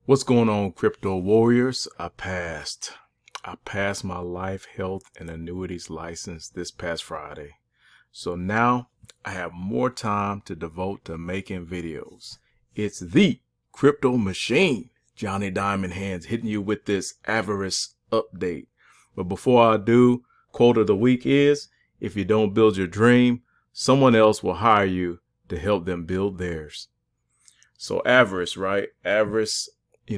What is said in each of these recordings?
What's going on, crypto warriors? I passed my life, health, and annuities license this past Friday. So now I have more time to devote to making videos. It's the crypto machine, Johnny Diamond Hands, hitting you with this Avarice update. But before I do, quote of the week is, if you don't build your dream, someone else will hire you to help them build theirs. So Avarice, right? Avarice,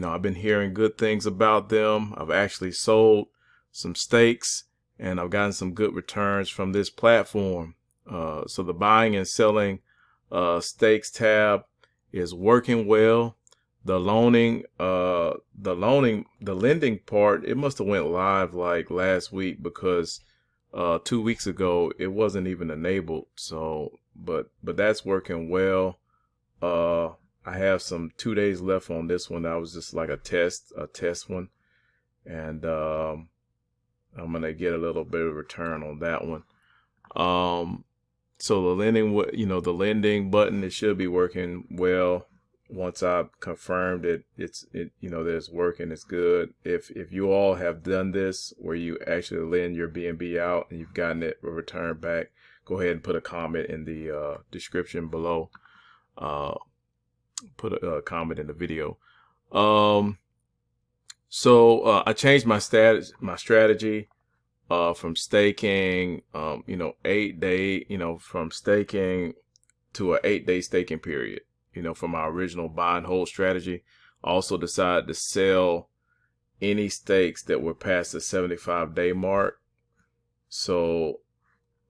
I've been hearing good things about them. I've actually sold some stakes and I've gotten some good returns from this platform. So the buying and selling stakes tab is working well. The lending part, it must have went live like last week because 2 weeks ago it wasn't even enabled. So, but that's working well. I have some 2 days left on this one. That was just like a test one. And I'm going to get a little bit of return on that one. So the lending button, it should be working well. Once I've confirmed that that it's working, it's good. If you all have done this where you actually lend your BNB out and you've gotten it returned back, go ahead and put a comment in the description below. Put a comment in the video. So I changed my strategy from staking 8 day, from staking to a 8-day staking period, from my original buy and hold strategy. I also decided to sell any stakes that were past the 75-day mark. So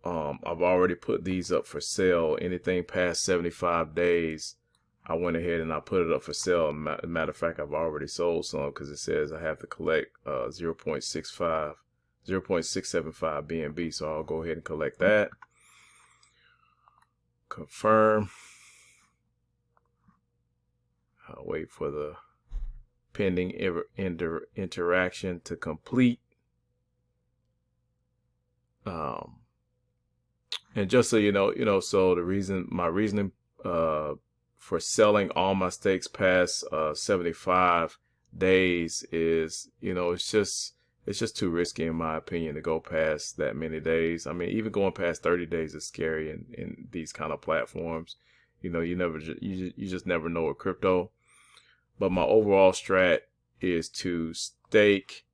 I've already put these up for sale. Anything past 75 days, I went ahead and I put it up for sale. Matter of fact, I've already sold some because it says I have to collect 0.65 BNB. So I'll go ahead and collect that. Confirm. I'll wait for the pending interaction to complete. And just so you know, so my reasoning for selling all my stakes past 75 days is, it's just too risky in my opinion to go past that many days. I mean, even going past 30 days is scary in these kind of platforms. You just never know with crypto. But my overall strat is to stake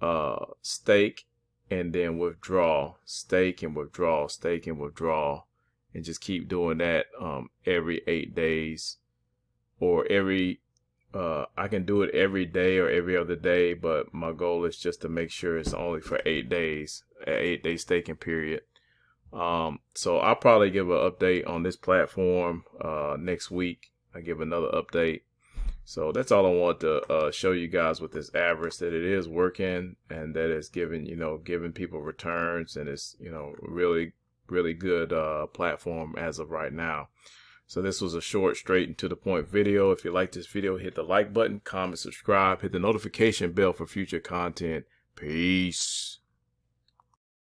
and then withdraw, stake and withdraw, stake and withdraw. And just keep doing that every 8 days, or I can do it every day or every other day, but my goal is just to make sure it's only for 8 days, an 8-day staking period. So I'll probably give an update on this platform next week. I give another update. So that's all I want to show you guys with this Avarice, that it is working and that it's giving people returns, and it's really good platform as of right now. So this was a short, straight and to the point video. If you like this video, hit the like button, comment, subscribe, hit the notification bell for future content. Peace.